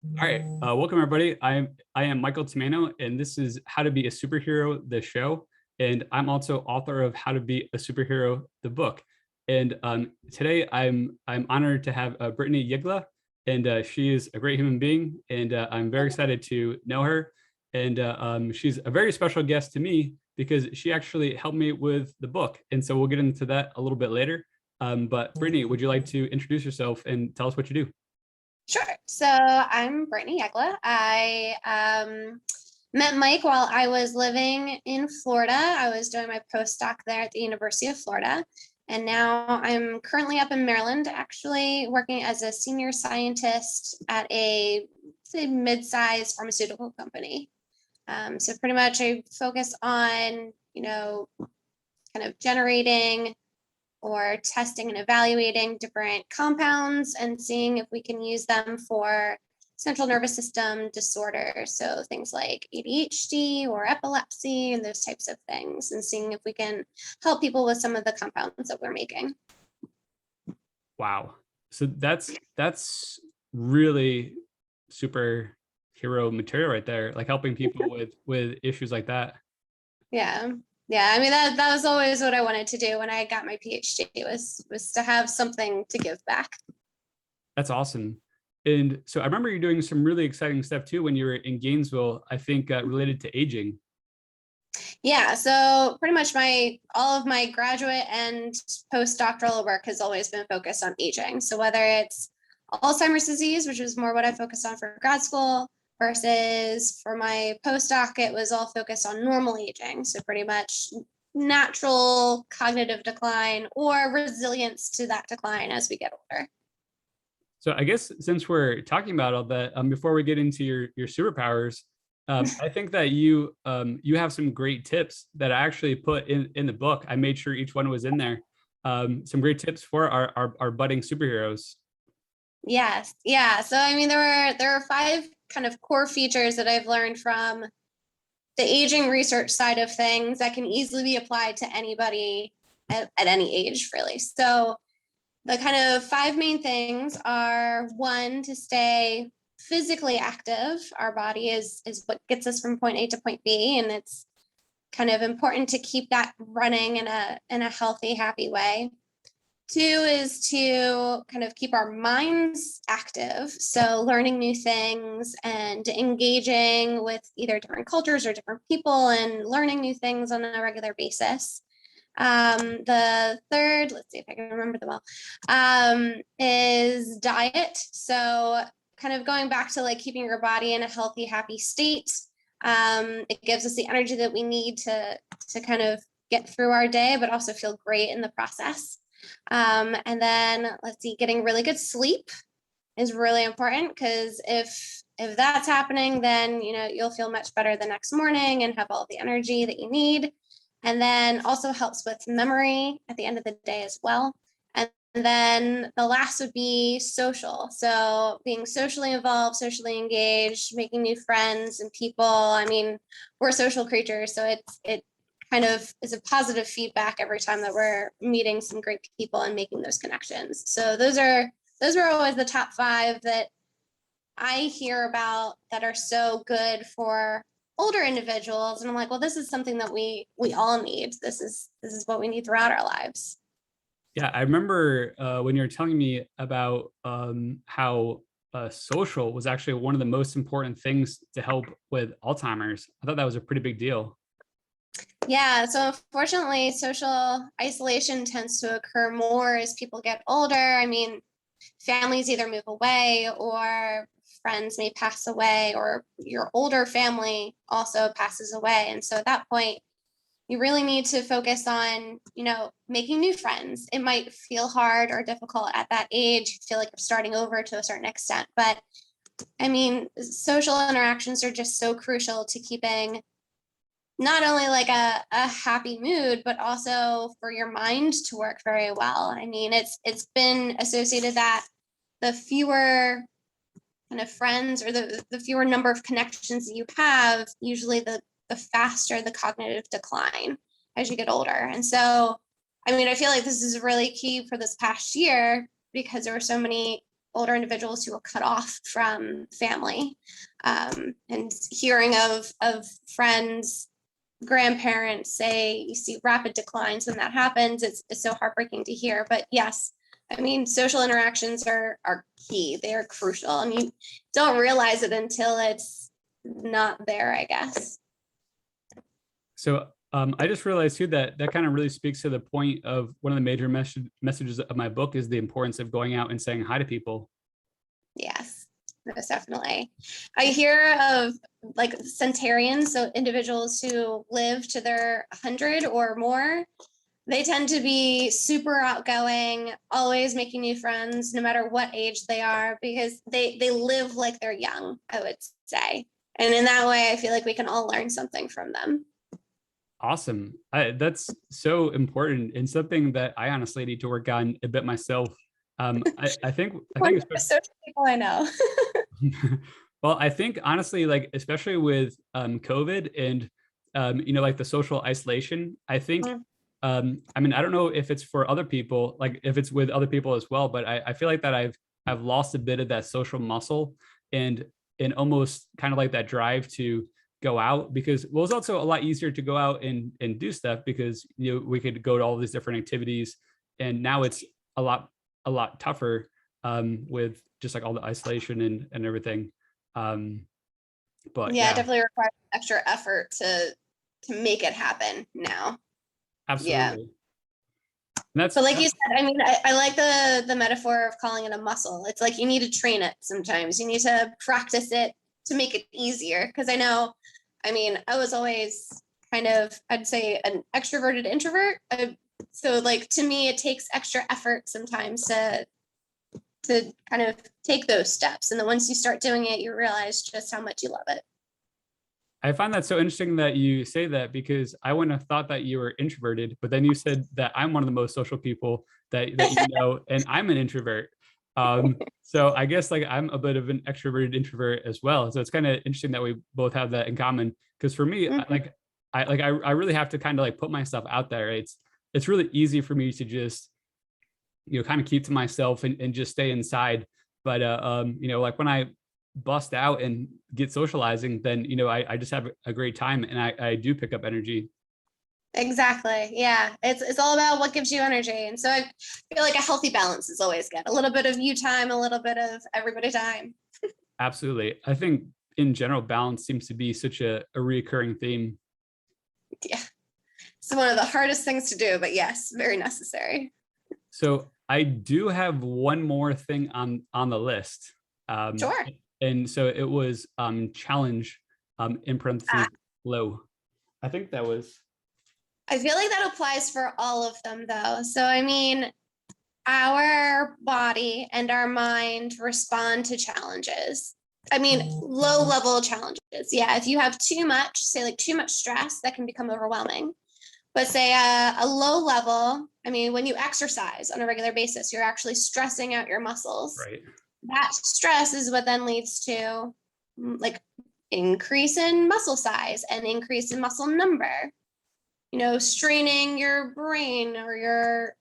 All right, welcome everybody. I am Michael Tomano, and this is How to Be a Superhero, the show. And I'm also author of How to Be a Superhero, the book. And today I'm honored to have Brittney Yigla, and she is a great human being, and I'm very excited to know her. And she's a very special guest to me because she actually helped me with the book, and so we'll get into that a little bit later. But Brittney, would you like to introduce yourself and tell us what you do? Sure. So I'm Brittney Yegla. I met Mike while I was living in Florida. I was doing my postdoc there at the University of Florida. And now I'm currently up in Maryland, actually working as a senior scientist at a mid-sized pharmaceutical company. So pretty much I focus on, kind of generating or testing and evaluating different compounds and seeing if we can use them for central nervous system disorders. So things like ADHD or epilepsy and those types of things, and seeing if we can help people with some of the compounds that we're making. Wow. So that's really superhero material right there, like helping people with issues like that. Yeah. Yeah, I mean that was always what I wanted to do when I got my PhD was to have something to give back. That's awesome. And so I remember you doing some really exciting stuff too when you were in Gainesville, I think related to aging. Yeah, so pretty much all of my graduate and postdoctoral work has always been focused on aging. So whether it's Alzheimer's disease, which is more what I focused on for grad school, versus for my postdoc, it was all focused on normal aging. So pretty much natural cognitive decline or resilience to that decline as we get older. So I guess since we're talking about all that, before we get into your superpowers, I think that you have some great tips that I actually put in the book. I made sure each one was in there. Some great tips for our budding superheroes. Yes. Yeah. So I mean there are five kind of core features that I've learned from the aging research side of things that can easily be applied to anybody at any age, really. So the kind of five main things are: one, to stay physically active. Our body is what gets us from point A to point B, and it's kind of important to keep that running in a healthy, happy way. Two is to kind of keep our minds active. So learning new things and engaging with either different cultures or different people and learning new things on a regular basis. The third, let's see if I can remember them all, is diet. So kind of going back to like keeping your body in a healthy, happy state. It gives us the energy that we need to kind of get through our day, but also feel great in the process. And then let's see, getting really good sleep is really important, because if that's happening, then you'll feel much better the next morning and have all the energy that you need. And then also helps with memory at the end of the day as well. And then the last would be social. So being socially involved, socially engaged, making new friends and people. I mean, we're social creatures, so it kind of is a positive feedback every time that we're meeting some great people and making those connections. So those are always the top five that I hear about that are so good for older individuals. And I'm like, well, this is something that we all need. This is what we need throughout our lives. Yeah, I remember when you were telling me about how social was actually one of the most important things to help with Alzheimer's. I thought that was a pretty big deal. Yeah, so unfortunately, social isolation tends to occur more as people get older. I mean, families either move away or friends may pass away, or your older family also passes away. And so at that point, you really need to focus on, making new friends. It might feel hard or difficult at that age. You feel like you're starting over to a certain extent. But I mean, social interactions are just so crucial to keeping not only like a happy mood, but also for your mind to work very well. I mean, it's been associated that the fewer kind of friends or the fewer number of connections that you have, usually the faster the cognitive decline as you get older. And so, I mean, I feel like this is really key for this past year, because there were so many older individuals who are cut off from family, and hearing of friends, grandparents say you see rapid declines when that happens. It's so heartbreaking to hear. But yes, I mean, social interactions are key. They are crucial, and you don't realize it until it's not there, I guess. So I just realized too that kind of really speaks to the point of one of the major messages of my book is the importance of going out and saying hi to people. Yes, most definitely. I hear of like centenarians, so individuals who live to their 100 or more. They tend to be super outgoing, always making new friends, no matter what age they are, because they live like they're young, I would say. And in that way, I feel like we can all learn something from them. Awesome. That's so important and something that I honestly need to work on a bit myself. I think social people I know. well, I think honestly, like especially with COVID and like the social isolation, I think I mean, I don't know if it's for other people, like if it's with other people as well, but I feel like that I've lost a bit of that social muscle and almost kind of like that drive to go out, because well, it's also a lot easier to go out and do stuff because we could go to all these different activities, and now it's a lot tougher with just like all the isolation and everything. But yeah, it definitely requires extra effort to make it happen now. Absolutely. Yeah. So like you said, I mean, I like the metaphor of calling it a muscle. It's like you need to train it sometimes. You need to practice it to make it easier. Because I mean, I was always kind of, I'd say, an extroverted introvert. So like to me, it takes extra effort sometimes to kind of take those steps. And then once you start doing it, you realize just how much you love it. I find that so interesting that you say that, because I wouldn't have thought that you were introverted, but then you said that I'm one of the most social people that you know, and I'm an introvert. So I guess like I'm a bit of an extroverted introvert as well. So it's kind of interesting that we both have that in common. Because for me, I really have to kind of like put myself out there. It's really easy for me to just kind of keep to myself and just stay inside. But like when I bust out and get socializing, then I just have a great time, and I do pick up energy. Exactly. Yeah. It's all about what gives you energy. And so I feel like a healthy balance is always good. A little bit of you time, a little bit of everybody time. Absolutely. I think in general, balance seems to be such a recurring theme. Yeah. It's one of the hardest things to do, but yes, very necessary. So I do have one more thing on the list. Sure. And so it was challenge in parentheses low. I think that was. I feel like that applies for all of them though. So I mean, our body and our mind respond to challenges. I mean, low level challenges. Yeah, if you have too much, say like too much stress, that can become overwhelming. But say a low level, I mean, when you exercise on a regular basis, you're actually stressing out your muscles. Right. That stress is what then leads to like increase in muscle size and increase in muscle number. Straining your brain or your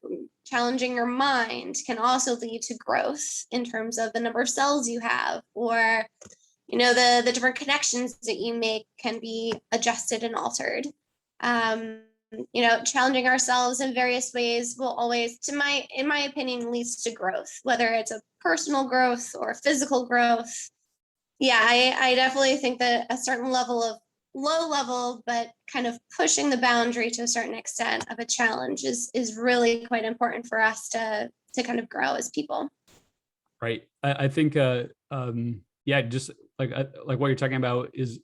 challenging your mind can also lead to growth in terms of the number of cells you have, or the different connections that you make can be adjusted and altered. Challenging ourselves in various ways will always, in my opinion, leads to growth, whether it's a personal growth or physical growth. Yeah, I definitely think that a certain level of low level, but kind of pushing the boundary to a certain extent of a challenge is really quite important for us to kind of grow as people. Right. I think, just like what you're talking about is,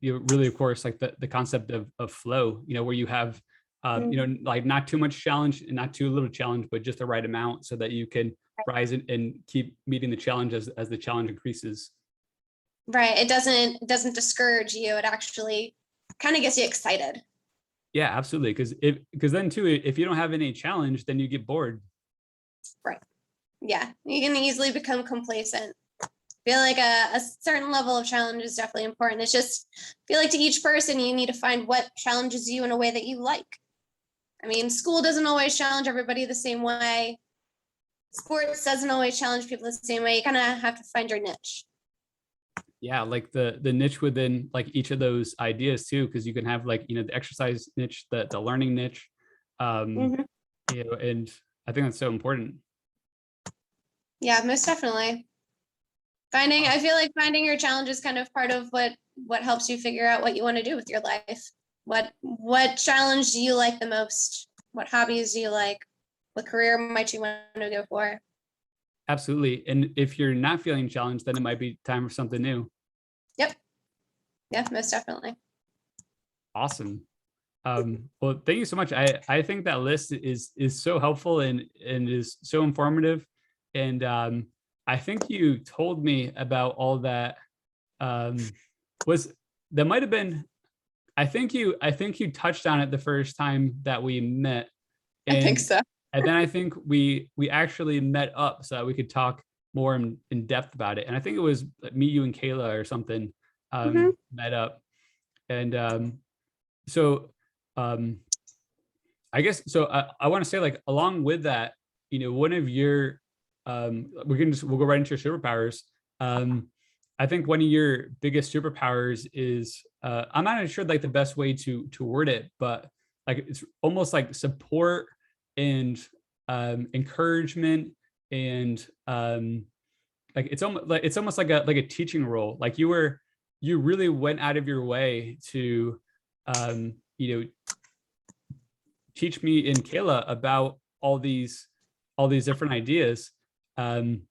really, of course, like the concept of flow, where you have, like not too much challenge and not too little challenge, but just the right amount so that you can rise and keep meeting the challenge as the challenge increases. Right. It doesn't discourage you. It actually kind of gets you excited. Yeah, absolutely. Because then too, if you don't have any challenge, then you get bored. Right. Yeah. You can easily become complacent. I feel like a certain level of challenge is definitely important. It's just, I feel like to each person, you need to find what challenges you in a way that you like. I mean, school doesn't always challenge everybody the same way. sports doesn't always challenge people the same way. You kind of have to find your niche. Yeah, like the niche within like each of those ideas too, because you can have like, you know, the exercise niche, the learning niche, Mhm. you know, and I think that's so important. Yeah, most definitely. I feel like finding your challenge is kind of part of what helps you figure out what you want to do with your life. What challenge do you like the most? What hobbies do you like? What career might you want to go for? Absolutely. And if you're not feeling challenged, then it might be time for something new. Yep. Yeah, most definitely. Awesome. Well, thank you so much. I think that list is so helpful and is so informative. And I think you told me about all that. Was that might have been, I think you touched on it the first time that we met. I think And so. and then I think we actually met up so that we could talk more in depth about it. And I think it was me, you, and Kayla or something Mhm. met up. And so um I guess so. I want to say, like, along with that, you know, one of your, we'll go right into your superpowers. Um, I think one of your biggest superpowers is, I'm not sure like the best way to word it, but like it's almost like support and encouragement and like it's almost like a teaching role. Like you really went out of your way to you know, teach me and Kayla about all these different ideas. Um,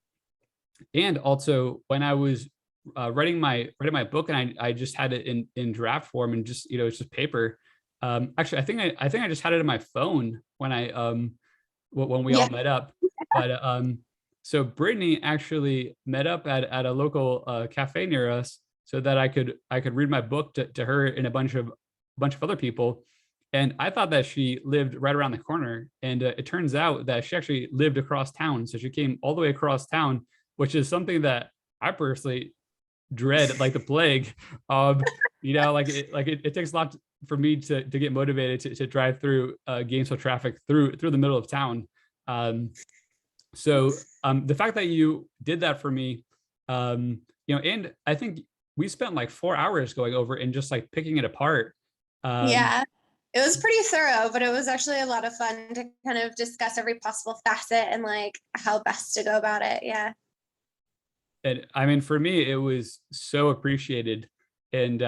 and also when I was writing my book and I just had it in draft form and just, you know, it's just paper. Actually, I think I just had it in my phone when when we all Yeah. met up. But so Brittney actually met up at a local cafe near us so that I could read my book to her and a bunch of other people. And I thought that she lived right around the corner, and it turns out that she actually lived across town. So she came all the way across town, which is something that I personally dread like the plague. You know, it takes a lot for me to get motivated to drive through Gainesville traffic through the middle of town. Um, so the fact that you did that for me, you know, and I think we spent like 4 hours going over and just like picking it apart. Um, Yeah. It was pretty thorough, but it was actually a lot of fun to kind of discuss every possible facet and like how best to go about it. Yeah. and I mean, for me, it was so appreciated. And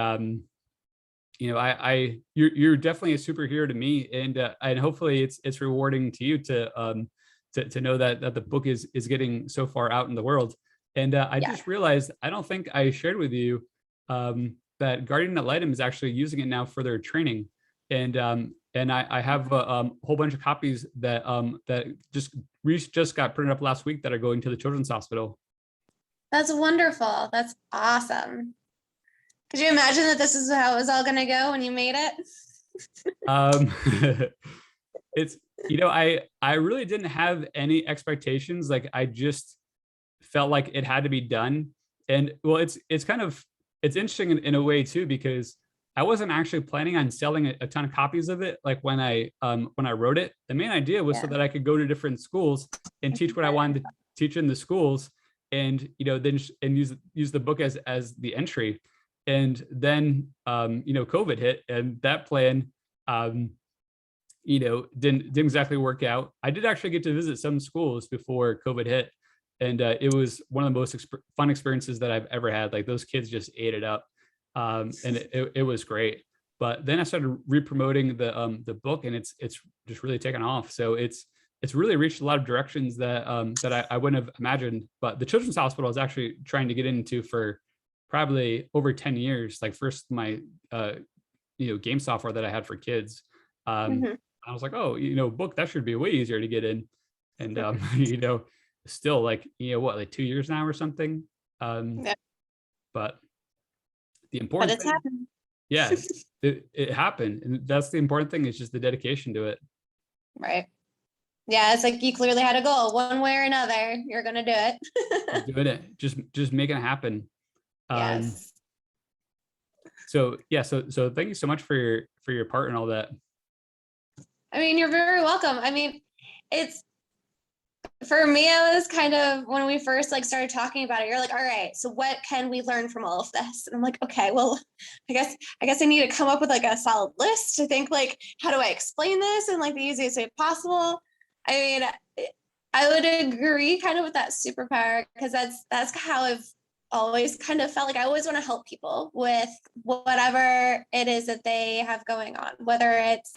you know, you're definitely a superhero to me, and hopefully it's rewarding to you to know that the book is getting so far out in the world. And I Yeah. just realized I don't think I shared with you that Guardian Ad Litem is actually using it now for their training, and I have a whole bunch of copies that just got printed up last week that are going to the Children's Hospital. That's wonderful. That's awesome. Could you imagine that this is how it was all going to go when you made it? Um, it's, you know, I really didn't have any expectations. Like I just felt like it had to be done. And well, it's interesting in a way too, because I wasn't actually planning on selling a ton of copies of it. Like when I wrote it, the main idea was so Yeah. that I could go to different schools and teach what I wanted to teach in the schools, and you know, then and use the book as the entry. And then you know, COVID hit, and that plan um you know, didn't exactly work out. I did actually get to visit some schools before COVID hit, and it was one of the most fun experiences that I've ever had. Like those kids just ate it up, and it was great. But then I started re-promoting the book, and it's just really taken off. So it's really reached a lot of directions that I wouldn't have imagined. But the Children's Hospital is actually trying to get into for probably over 10 years. Like first my you know, game software that I had for kids. Um, Mhm. I was like, oh, you know, book that should be way easier to get in. And you know, still like, you know, what, like 2 years now or something. Um, Yeah. but the But important it's thing, happened. yeah, it happened. And that's the important thing, is just the dedication to it. Right. Yeah, it's like you clearly had a goal one way or another. You're going to do Just it. doing it, just making it happen. Um, Yes. so yeah, so thank you so much for your part and all that. I mean, you're very welcome. I mean, it's For me, it was kind of when we first like started talking about it, you're like, all right, so what can we learn from all of this? And I'm like, okay, well, I guess I need to come up with like a solid list to think like, how do I explain this in like the easiest way possible? I mean, I would agree kind of with that superpower because that's how I've always kind of felt like I always want to help people with whatever it is that they have going on, whether it's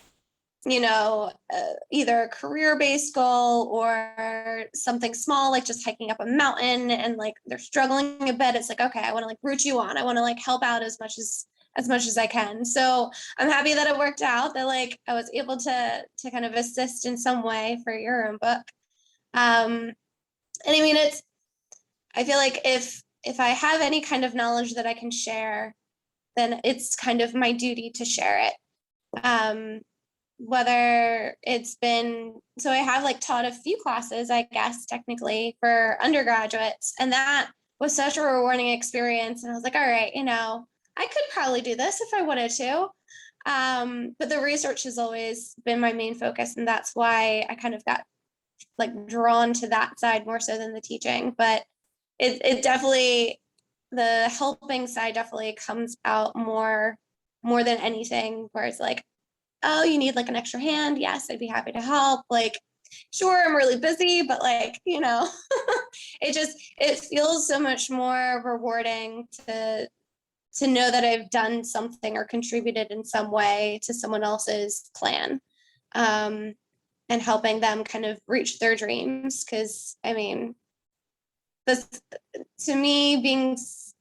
either a career-based goal or something small, like just hiking up a mountain and like they're struggling a bit. It's like, okay, I want to like root you on. I want to like help out as much as I can. So I'm happy that it worked out that like I was able to kind of assist in some way for your own book. And I mean, I feel like if I have any kind of knowledge that I can share, then it's kind of my duty to share it. Whether it's been, so I have like taught a few classes, I guess, technically for undergraduates. And that was such a rewarding experience. And I was like, all right, I could probably do this if I wanted to. But the research has always been my main focus. And that's why I kind of got like drawn to that side more so than the teaching. But it definitely, the helping side definitely comes out more than anything, where it's like, oh, you need like an extra hand? Yes, I'd be happy to help. Like, sure, I'm really busy, but like, it feels so much more rewarding to know that I've done something or contributed in some way to someone else's plan. And helping them kind of reach their dreams. Cause I mean, this, to me,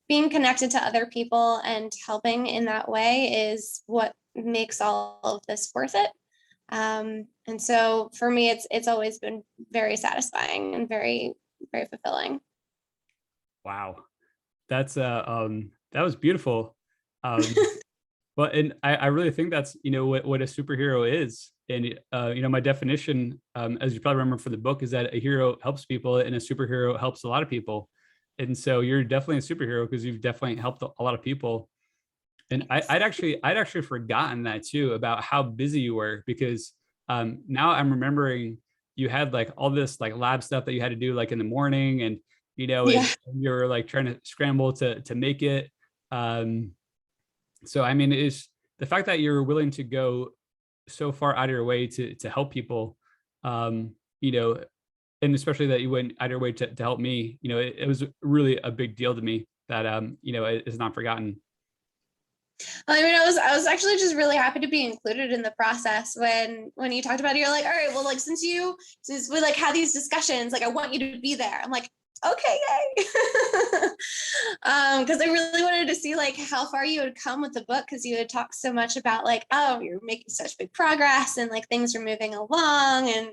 being connected to other people and helping in that way is what makes all of this worth it. And so for me, it's always been very satisfying and very, very fulfilling. Wow. That was beautiful. Well, and I really think that's, what a superhero is. And, my definition, as you probably remember for the book, is that a hero helps people and a superhero helps a lot of people. And so you're definitely a superhero because you've definitely helped a lot of people. And I'd actually forgotten that too, about how busy you were, because now I'm remembering you had like all this like lab stuff that you had to do like in the morning, and Yeah. and you're like trying to scramble to make it. Um, so I mean, it's the fact that you're willing to go so far out of your way to help people, um, you know, and especially that you went out of your way to help me. It was really a big deal to me that it is not forgotten. I mean, I was actually just really happy to be included in the process when you talked about it. You're like, all right, well, like since we like had these discussions, like I want you to be there. I'm like, okay, yay. Because I really wanted to see like how far you would come with the book, because you had talked so much about like, oh, you're making such big progress and like things are moving along, and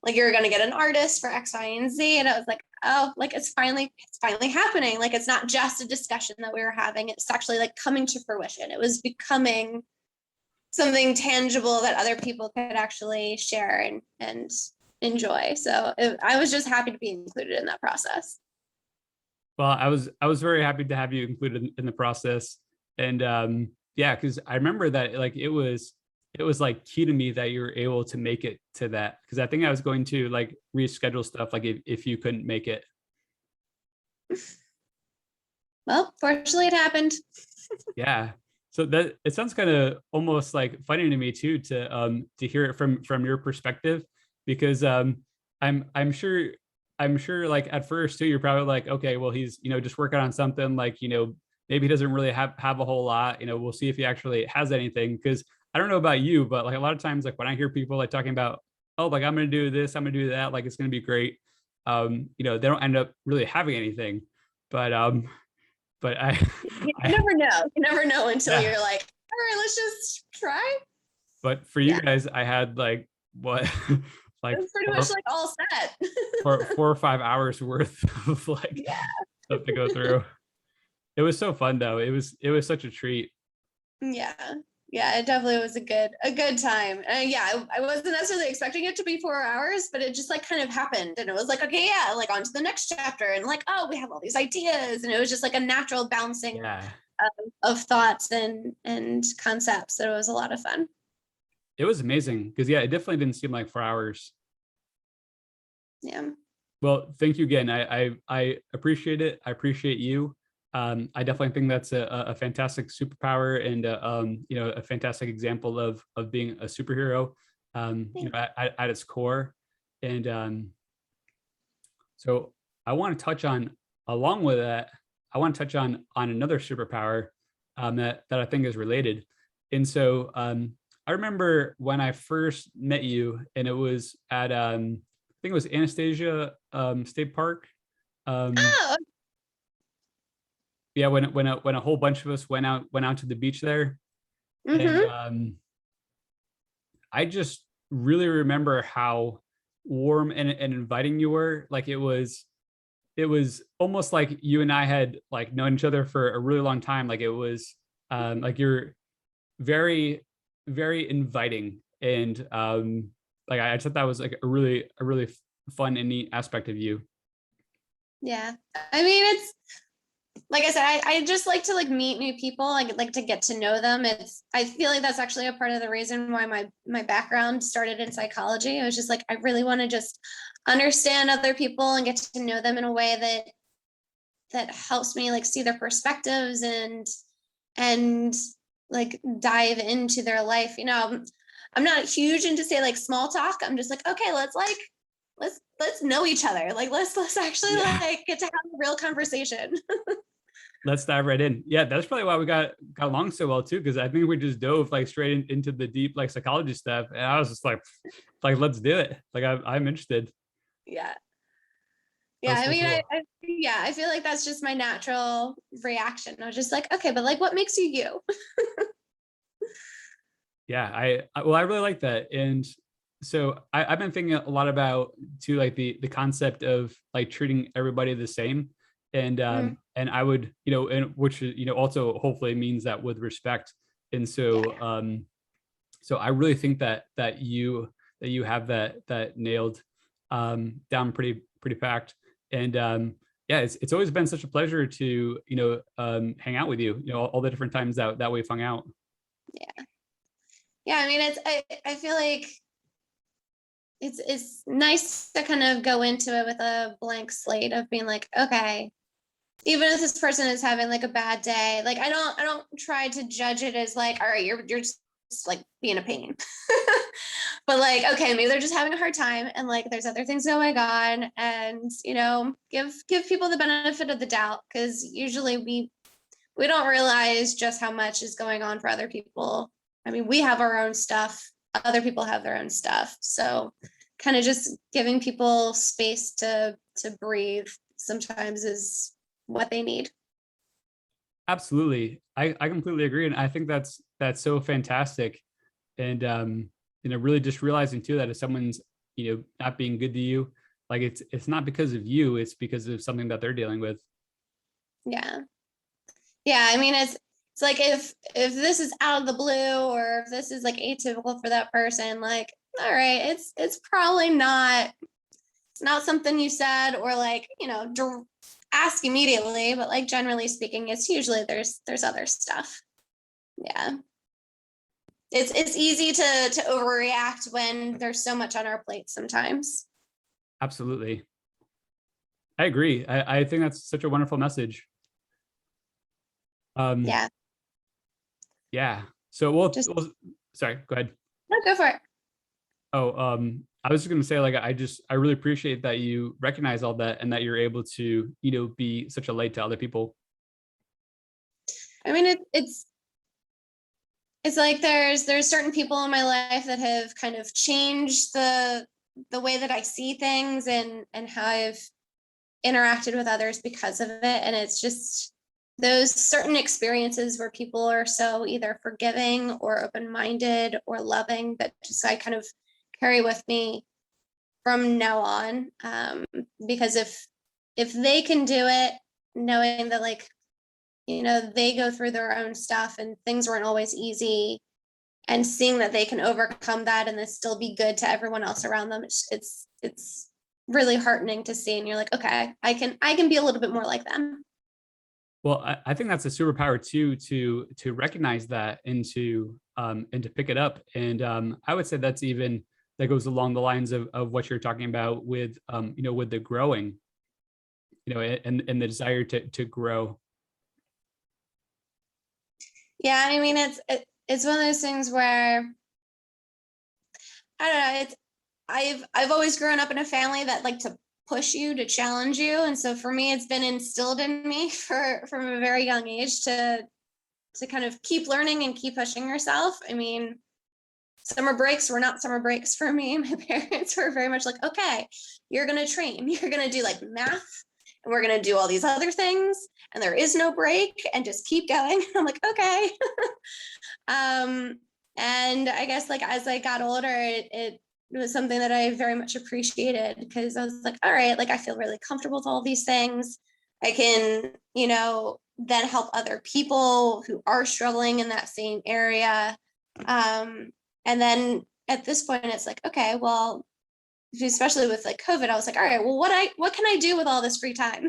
like you're gonna get an artist for X, Y, and Z. And I was like, oh, like it's finally happening. Like it's not just a discussion that we were having. It's actually like coming to fruition. It was becoming something tangible that other people could actually share and enjoy. So I was just happy to be included in that process. Well, I was very happy to have you included in the process, and yeah, because I remember that like it was like key to me that you were able to make it to that, because I think I was going to like reschedule stuff like if you couldn't make it. Well, fortunately, it happened. Yeah. So that it sounds kind of almost like funny to me too to hear it from your perspective, because I'm sure like at first too you're probably like, okay, well he's just working on something, like maybe he doesn't really have a whole lot, we'll see if he actually has anything. Because I don't know about you, but like a lot of times like when I hear people like talking about, oh, like I'm gonna do this, I'm gonna do that, like it's gonna be great, they don't end up really having anything. But I You I never know. You never know until yeah. you're like, all right, let's just try. But for you Yeah, guys, I had like what, it like was pretty much like all set. 4 or 5 hours worth of like Yeah. stuff to go through. It was so fun though. It was such a treat. Yeah. Yeah, it definitely was a good time. Yeah, I wasn't necessarily expecting it to be 4 hours, but it just like kind of happened. And it was like, okay, yeah, like on to the next chapter. And like, oh, we have all these ideas. And it was just like a natural bouncing Yeah. of thoughts and concepts. So it was a lot of fun. It was amazing because yeah, it definitely didn't seem like 4 hours. Yeah. Well, thank you again. I appreciate it. I appreciate you. I definitely think that's a fantastic superpower and a fantastic example of being a superhero. Thanks. At its core, and so I want to touch on along with that. I want to touch on another superpower that I think is related. And so I remember when I first met you, and it was at I think it was Anastasia State Park. Um, Oh. yeah, when a whole bunch of us went out to the beach there, and Mm-hmm. I just really remember how warm and inviting you were. Like it was almost like you and I had like known each other for a really long time. Like it was like you're very, very inviting. And like I thought that was like a really fun and neat aspect of you. Yeah. I mean, it's like I said, I just like to like meet new people. I like to get to know them. I feel like that's actually a part of the reason why my background started in psychology. I was just like, I really want to just understand other people and get to know them in a way that helps me like see their perspectives and like dive into their life. I'm not huge into say like small talk. I'm just like, okay, let's know each other. Like let's actually Yeah. like get to have a real conversation. Let's dive right in. Yeah, that's probably why we got along so well too, because I think we just dove like straight into the deep like psychology stuff, and I was just like let's do it. Like I'm interested. Yeah. That Yeah. was I so mean, cool. I feel like that's just my natural reaction. I was just like, okay, but like what makes you you? Yeah, well, I really like that. And so I've been thinking a lot about too, like the concept of like treating everybody the same. Mm, And I would, and which, also hopefully means that with respect. And so yeah. so I really think that you have that nailed down pretty packed. And yeah, it's always been such a pleasure to, hang out with you, all the different times that we've hung out. Yeah. Yeah. I mean, I feel like it's nice to kind of go into it with a blank slate of being like, okay, even if this person is having like a bad day, like I don't try to judge it as like, all right, you're just like being a pain. But like, okay, maybe they're just having a hard time and like there's other things going on. And give people the benefit of the doubt, because usually we don't realize just how much is going on for other people. I mean, we have our own stuff, other people have their own stuff. So kind of just giving people space to breathe sometimes is what they need. Absolutely. I completely agree. And I think that's so fantastic. And really just realizing too that if someone's, not being good to you, like it's not because of you, it's because of something that they're dealing with. Yeah. Yeah. I mean, it's like if this is out of the blue or if this is like atypical for that person, like, all right, it's probably not it's not something you said or like, ask immediately, but like generally speaking, it's usually there's other stuff. Yeah. It's easy to overreact when there's so much on our plate sometimes. Absolutely. I agree. I think that's such a wonderful message. Um, Yeah. yeah. So Just sorry, go ahead. no, go for it. Oh, I was just gonna say, like, I really appreciate that you recognize all that and that you're able to, be such a light to other people. I mean, it's like there's certain people in my life that have kind of changed the way that I see things and how I've interacted with others because of it. And it's just those certain experiences where people are so either forgiving or open-minded or loving that just I kind of carry with me from now on. Because if they can do it, knowing that like, they go through their own stuff and things weren't always easy, and seeing that they can overcome that and then still be good to everyone else around them, it's really heartening to see. And you're like, okay, I can be a little bit more like them. Well, I think that's a superpower too, to recognize that and to pick it up. And I would say that's even that goes along the lines of what you're talking about with, with the growing, and the desire to grow. Yeah, I mean, it's one of those things where I don't know. I've always grown up in a family that like to push you, to challenge you, and so for me, it's been instilled in me from a very young age to kind of keep learning and keep pushing yourself. I mean, summer breaks were not summer breaks for me. My parents were very much like, okay, you're gonna train, you're gonna do like math, and we're gonna do all these other things, and there is no break, and just keep going. I'm like, okay. And I guess like as I got older, it was something that I very much appreciated, because I was like, all right, like I feel really comfortable with all these things. I can, then help other people who are struggling in that same area. And then at this point, it's like, okay, well, especially with like COVID, I was like, all right, well, what can I do with all this free time?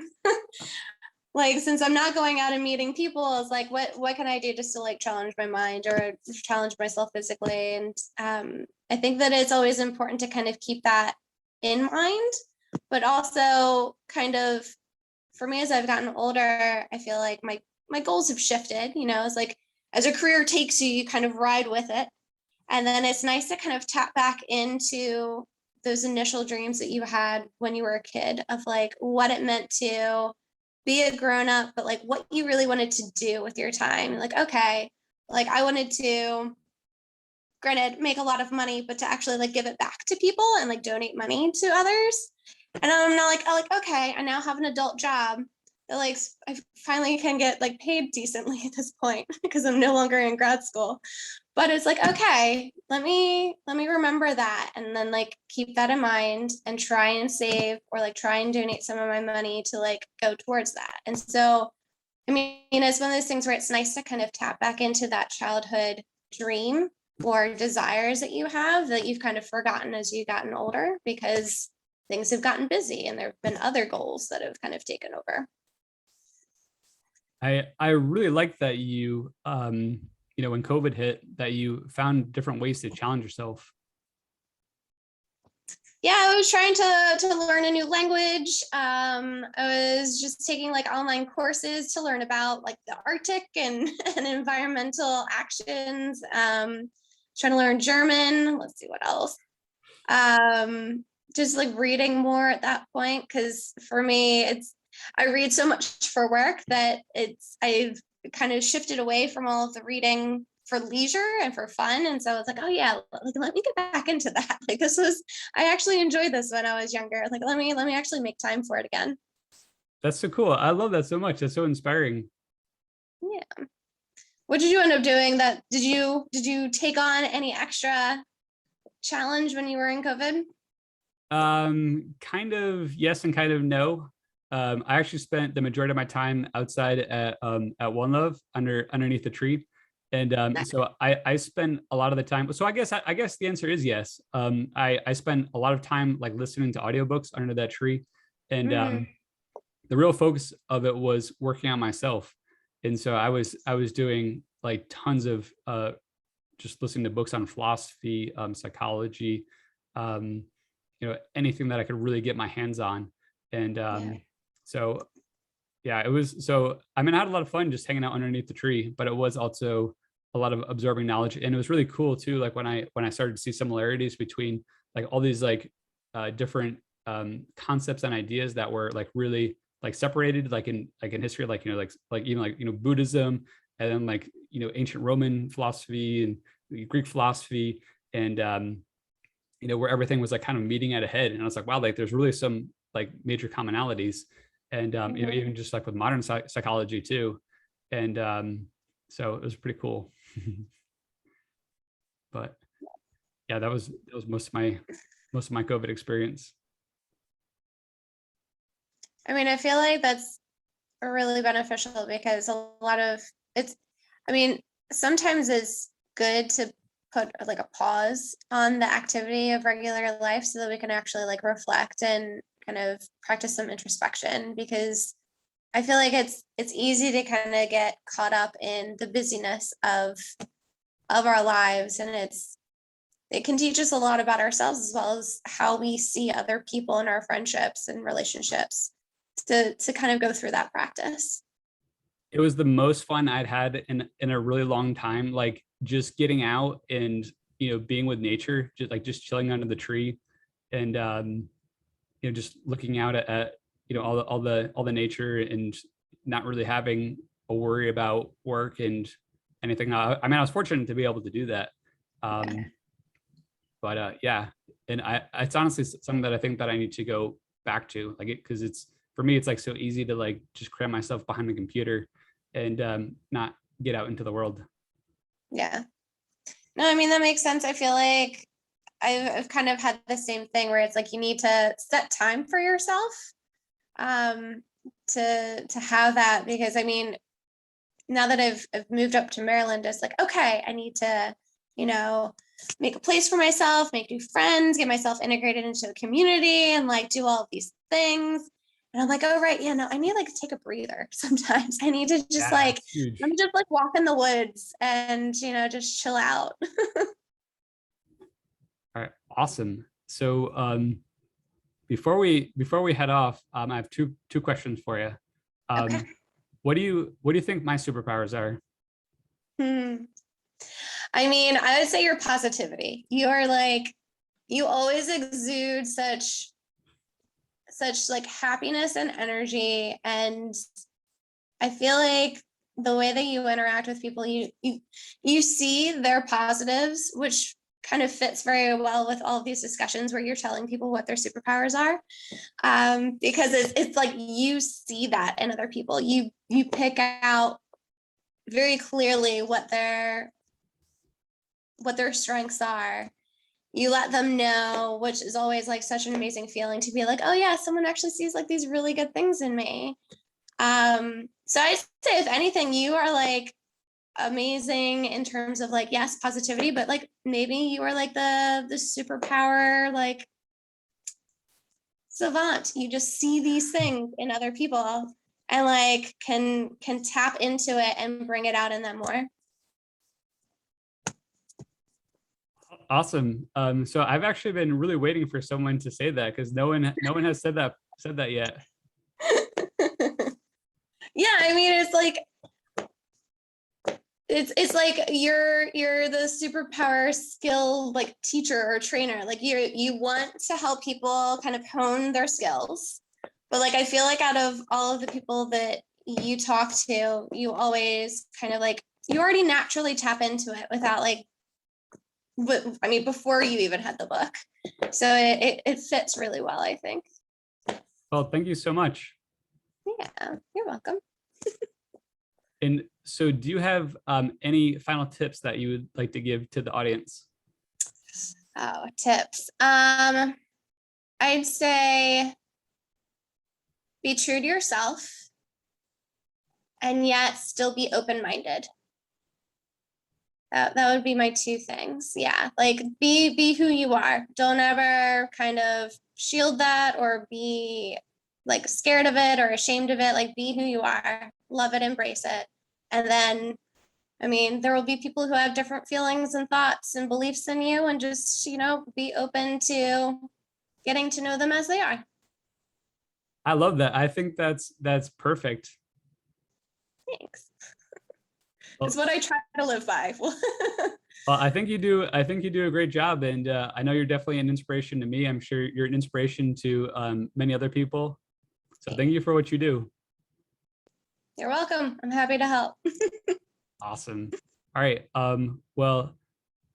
Like, since I'm not going out and meeting people, I was like, what can I do just to like challenge my mind or challenge myself physically? And I think that it's always important to kind of keep that in mind, but also kind of, for me, as I've gotten older, I feel like my goals have shifted. It's like as a career takes you, you kind of ride with it. And then it's nice to kind of tap back into those initial dreams that you had when you were a kid, of like what it meant to be a grown up, but like what you really wanted to do with your time. Like, okay, like I wanted to, granted, make a lot of money, but to actually like give it back to people and like donate money to others. And I'm not like, okay, I now have an adult job that like I finally can get like paid decently at this point because I'm no longer in grad school. But it's like, okay, let me remember that, and then like keep that in mind and try and save, or like try and donate some of my money to like go towards that. And so, I mean, it's one of those things where it's nice to kind of tap back into that childhood dream or desires that you have that you've kind of forgotten as you've gotten older, because things have gotten busy and there have been other goals that have kind of taken over. I really like that you, when COVID hit, that you found different ways to challenge yourself. Yeah, I was trying to learn a new language. I was just taking like online courses to learn about like the Arctic and environmental actions. Trying to learn German. Let's see what else. Just like reading more at that point, because for me, I read so much for work that I've kind of shifted away from all of the reading for leisure and for fun. And so it's like, oh yeah, like let me get back into that. Like I actually enjoyed this when I was younger. Like let me actually make time for it again. That's so cool. I love that so much. That's so inspiring. Yeah. What did you end up doing? Did you take on any extra challenge when you were in COVID? Kind of yes and kind of no. I actually spent the majority of my time outside at One Love underneath the tree. And Nice. so I spend a lot of the time. So I guess the answer is yes. I spend a lot of time like listening to audiobooks under that tree. And the real focus of it was working on myself. And so I was doing like tons of just listening to books on philosophy, psychology, anything that I could really get my hands on. And so yeah, it was, so I mean, I had a lot of fun just hanging out underneath the tree, but it was also a lot of absorbing knowledge. And it was really cool too, like when I started to see similarities between like all these like different concepts and ideas that were like really like separated, like in history, like like even like Buddhism, and then like ancient Roman philosophy and Greek philosophy, and where everything was like kind of meeting at a head. And I was like, wow, like there's really some like major commonalities, and even just like with modern psychology too. And so it was pretty cool. But yeah, that was most of my COVID experience. I mean, I feel like that's really beneficial, because a lot of I mean, sometimes it's good to put like a pause on the activity of regular life so that we can actually like reflect and kind of practice some introspection, because I feel like it's easy to kind of get caught up in the busyness of our lives, and it can teach us a lot about ourselves, as well as how we see other people in our friendships and relationships, to kind of go through that practice. It was the most fun I'd had in a really long time. Like just getting out and, being with nature, just chilling under the tree and, just looking out at all the nature and not really having a worry about work and anything. I mean, I was fortunate to be able to do that. But yeah, and it's honestly something that I think that I need to go back to, like because it's, for me, it's like so easy to like just cram myself behind the computer and not get out into the world. Yeah. No, I mean, that makes sense. I feel like I've kind of had the same thing where it's like you need to set time for yourself to have that, because I mean, now that I've moved up to Maryland, it's like, okay, I need to, make a place for myself, make new friends, get myself integrated into a community, and like do all of these things. And I'm like, oh, right. Yeah, no, I need like to take a breather sometimes. I need to just let me just like walk in the woods and, just chill out. All right. Awesome. So before we head off, I have two questions for you. Okay. What do you think my superpowers are? I mean, I would say your positivity. You are like, you always exude such like happiness and energy, and I feel like the way that you interact with people, you see their positives, which kind of fits very well with all of these discussions where you're telling people what their superpowers are, because it's like you see that in other people. You pick out very clearly what their strengths are. You let them know, which is always like such an amazing feeling, to be like, oh yeah, someone actually sees like these really good things in me. So I say, if anything, you are like amazing in terms of like, yes, positivity, but like maybe you are like the superpower like savant. You just see these things in other people and like can tap into it and bring it out in them more. Awesome. So I've actually been really waiting for someone to say that, because no one has said that yet. Yeah, I mean, it's like it's like you're the superpower skill like teacher or trainer. Like you want to help people kind of hone their skills, but like I feel like out of all of the people that you talk to, you always kind of like, you already naturally tap into it without like, I mean, before you even had the book. So it fits really well, I think. Well, thank you so much. Yeah, you're welcome. And so do you have any final tips that you would like to give to the audience? Oh, tips. I'd say be true to yourself and yet still be open-minded. That would be my two things. Yeah, like be who you are. Don't ever kind of shield that or be like scared of it or ashamed of it. Like be who you are, love it, embrace it. And then, I mean, there will be people who have different feelings and thoughts and beliefs in you, and just, be open to getting to know them as they are. I love that. I think that's perfect. Thanks. It's what I try to live by. Well, I think you do a great job, and I know you're definitely an inspiration to me. I'm sure you're an inspiration to many other people. So thank you for what you do. You're welcome. I'm happy to help. Awesome. All right. Well,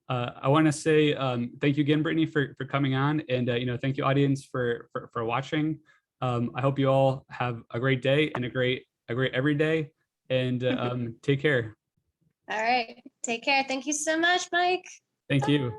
I want to say thank you again, Brittney, for coming on, and thank you, audience, for watching. I hope you all have a great day and a great every day, and take care. All right. Take care. Thank you so much, Mike. Thank you.